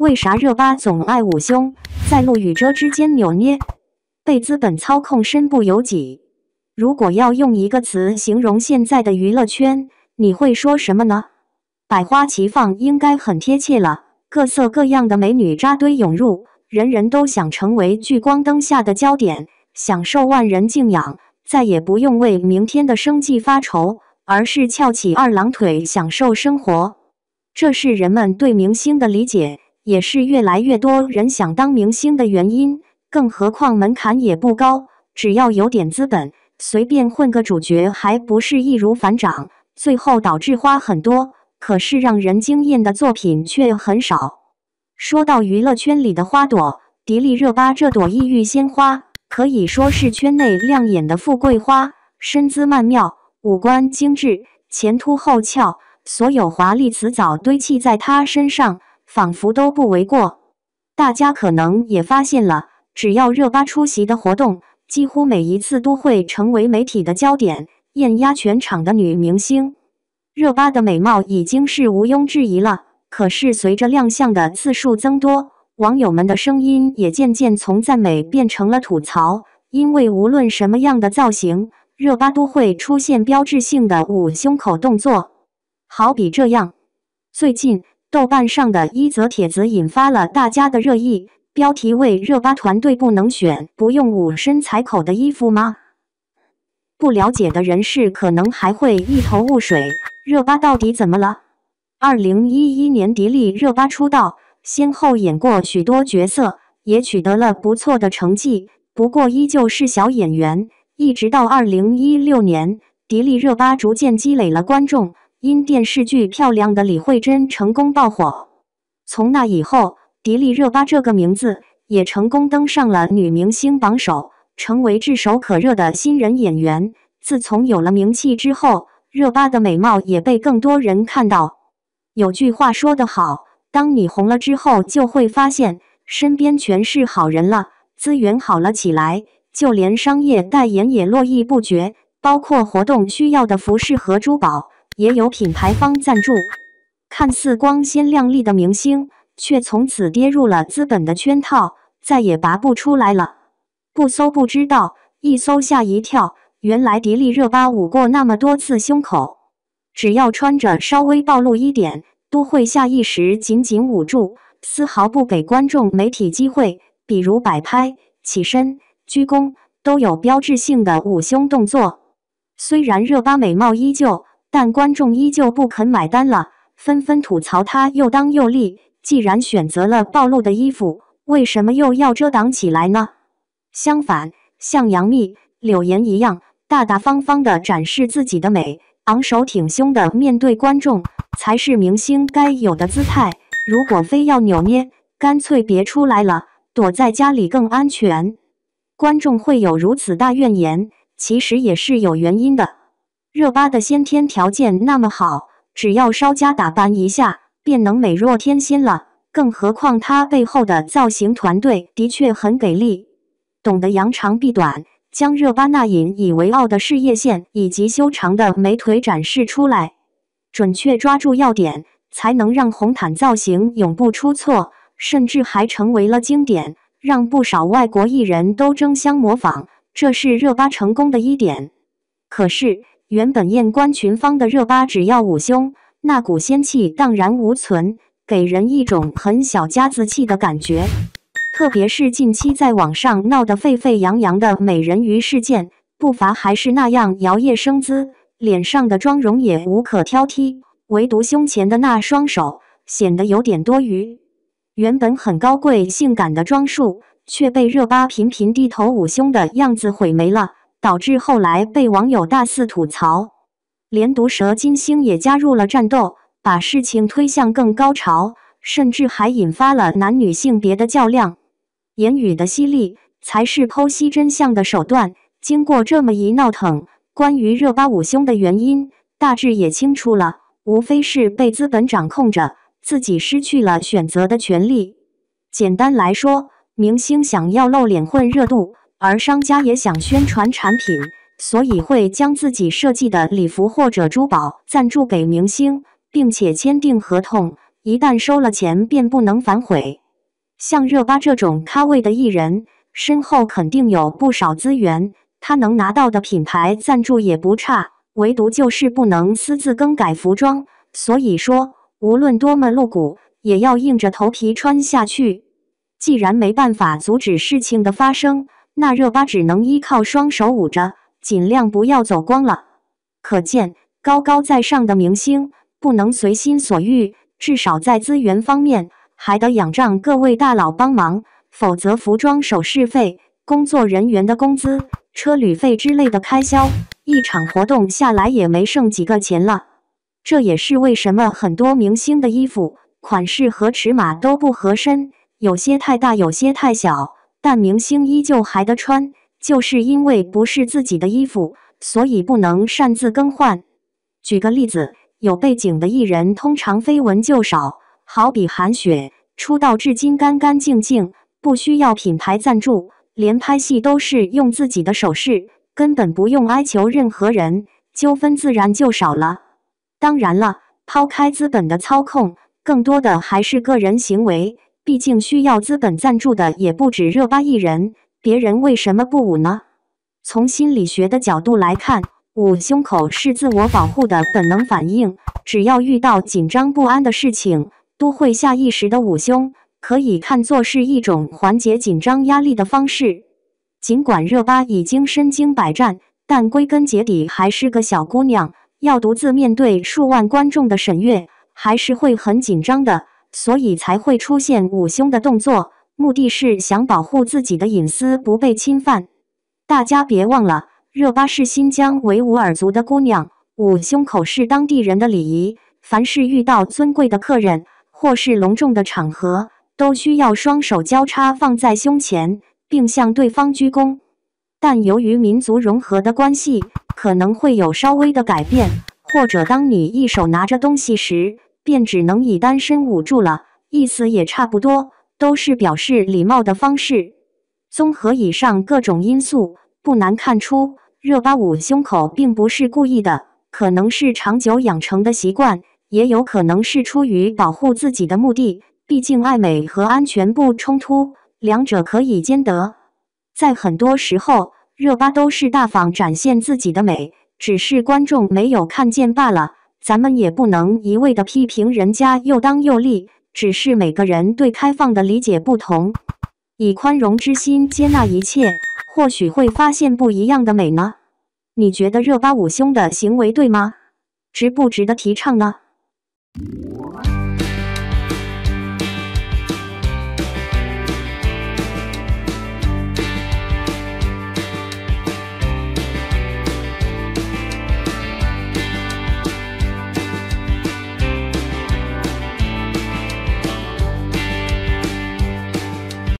为啥热巴总爱捂胸，在露与遮之间扭捏？被资本操控，身不由己。如果要用一个词形容现在的娱乐圈，你会说什么呢？百花齐放应该很贴切了，各色各样的美女扎堆涌入，人人都想成为聚光灯下的焦点，享受万人敬仰，再也不用为明天的生计发愁，而是翘起二郎腿享受生活。这是人们对明星的理解，也是越来越多人想当明星的原因。更何况门槛也不高，只要有点资本，随便混个主角还不是易如反掌，最后导致花很多，可是让人惊艳的作品却很少。说到娱乐圈里的花朵，迪丽热巴这朵异域鲜花，可以说是圈内亮眼的富贵花，身姿曼妙，五官精致，前凸后翘，所有华丽辞藻堆砌在她身上，仿佛都不为过。大家可能也发现了，只要热巴出席的活动，几乎每一次都会成为媒体的焦点，艳压全场的女明星。热巴的美貌已经是毋庸置疑了，可是随着亮相的次数增多，网友们的声音也渐渐从赞美变成了吐槽，因为无论什么样的造型，热巴都会出现标志性的捂胸口动作。好比这样，最近豆瓣上的一则帖子引发了大家的热议，标题为“热巴团队不能选不用捂身材口的衣服吗？”不了解的人士可能还会一头雾水，热巴到底怎么了？2011年迪丽热巴出道，先后演过许多角色，也取得了不错的成绩，不过依旧是小演员。一直到2016年，迪丽热巴逐渐积累了观众，因电视剧《漂亮的李慧珍》成功爆火。从那以后，迪丽热巴这个名字也成功登上了女明星榜首，成为炙手可热的新人演员。自从有了名气之后，热巴的美貌也被更多人看到。有句话说得好，当你红了之后，就会发现身边全是好人了，资源好了起来，就连商业代言也络绎不绝，包括活动需要的服饰和珠宝，也有品牌方赞助。看似光鲜亮丽的明星，却从此跌入了资本的圈套，再也拔不出来了。不搜不知道，一搜吓一跳，原来迪丽热巴捂过那么多次胸口，只要穿着稍微暴露一点，都会下意识紧紧捂住，丝毫不给观众媒体机会，比如摆拍、起身、鞠躬，都有标志性的捂胸动作。虽然热巴美貌依旧，但观众依旧不肯买单了，纷纷吐槽她又当又立，既然选择了暴露的衣服，为什么又要遮挡起来呢？相反，像杨幂、柳岩一样，大大方方地展示自己的美，昂首挺胸地面对观众，才是明星该有的姿态。如果非要扭捏，干脆别出来了，躲在家里更安全。观众会有如此大怨言，其实也是有原因的。热巴的先天条件那么好，只要稍加打扮一下，便能美若天仙了。更何况她背后的造型团队的确很给力，懂得扬长避短，将热巴那引以为傲的事业线以及修长的美腿展示出来，准确抓住要点，才能让红毯造型永不出错，甚至还成为了经典，让不少外国艺人都争相模仿，这是热巴成功的一点。可是原本艳冠群芳的热巴，只要捂胸，那股仙气荡然无存，给人一种很小家子气的感觉。特别是近期在网上闹得沸沸扬扬的美人鱼事件，不乏还是那样摇曳生姿，脸上的妆容也无可挑剔，唯独胸前的那双手显得有点多余。原本很高贵性感的装束，却被热巴频频低头捂胸的样子毁没了，导致后来被网友大肆吐槽。连毒舌金星也加入了战斗，把事情推向更高潮，甚至还引发了男女性别的较量。言语的犀利才是剖析真相的手段。经过这么一闹腾，关于热巴捂胸的原因大致也清楚了，无非是被资本掌控着，自己失去了选择的权利。简单来说，明星想要露脸混热度，而商家也想宣传产品，所以会将自己设计的礼服或者珠宝赞助给明星，并且签订合同，一旦收了钱便不能反悔。像热巴这种咖位的艺人，身后肯定有不少资源，他能拿到的品牌赞助也不差，唯独就是不能私自更改服装。所以说，无论多么露骨，也要硬着头皮穿下去。既然没办法阻止事情的发生，那热巴只能依靠双手捂着，尽量不要走光了。可见，高高在上的明星不能随心所欲，至少在资源方面还得仰仗各位大佬帮忙，否则服装首饰费、工作人员的工资、车旅费之类的开销，一场活动下来也没剩几个钱了。这也是为什么很多明星的衣服款式和尺码都不合身，有些太大，有些太小，但明星依旧还得穿，就是因为不是自己的衣服，所以不能擅自更换。举个例子，有背景的艺人通常绯闻就少，好比韩雪，出道至今干干净净，不需要品牌赞助，连拍戏都是用自己的首饰，根本不用哀求任何人，纠纷自然就少了。当然了，抛开资本的操控，更多的还是个人行为，毕竟需要资本赞助的也不止热巴一人，别人为什么不捂呢？从心理学的角度来看，捂胸口是自我保护的本能反应，只要遇到紧张不安的事情，都会下意识的捂胸，可以看作是一种缓解紧张压力的方式。尽管热巴已经身经百战，但归根结底还是个小姑娘，要独自面对数万观众的审阅，还是会很紧张的，所以才会出现捂胸的动作，目的是想保护自己的隐私不被侵犯。大家别忘了，热巴是新疆维吾尔族的姑娘，捂胸口是当地人的礼仪，凡是遇到尊贵的客人或是隆重的场合，都需要双手交叉放在胸前，并向对方鞠躬。但由于民族融合的关系，可能会有稍微的改变，或者当你一手拿着东西时，便只能以单身捂住了，意思也差不多，都是表示礼貌的方式。综合以上各种因素，不难看出，热巴捂胸口并不是故意的，可能是长久养成的习惯，也有可能是出于保护自己的目的，毕竟爱美和安全不冲突，两者可以兼得。在很多时候，热巴都是大方展现自己的美，只是观众没有看见罢了。咱们也不能一味的批评人家又当又立，只是每个人对开放的理解不同，以宽容之心接纳一切，或许会发现不一样的美呢。你觉得热巴捂胸的行为对吗？值不值得提倡呢？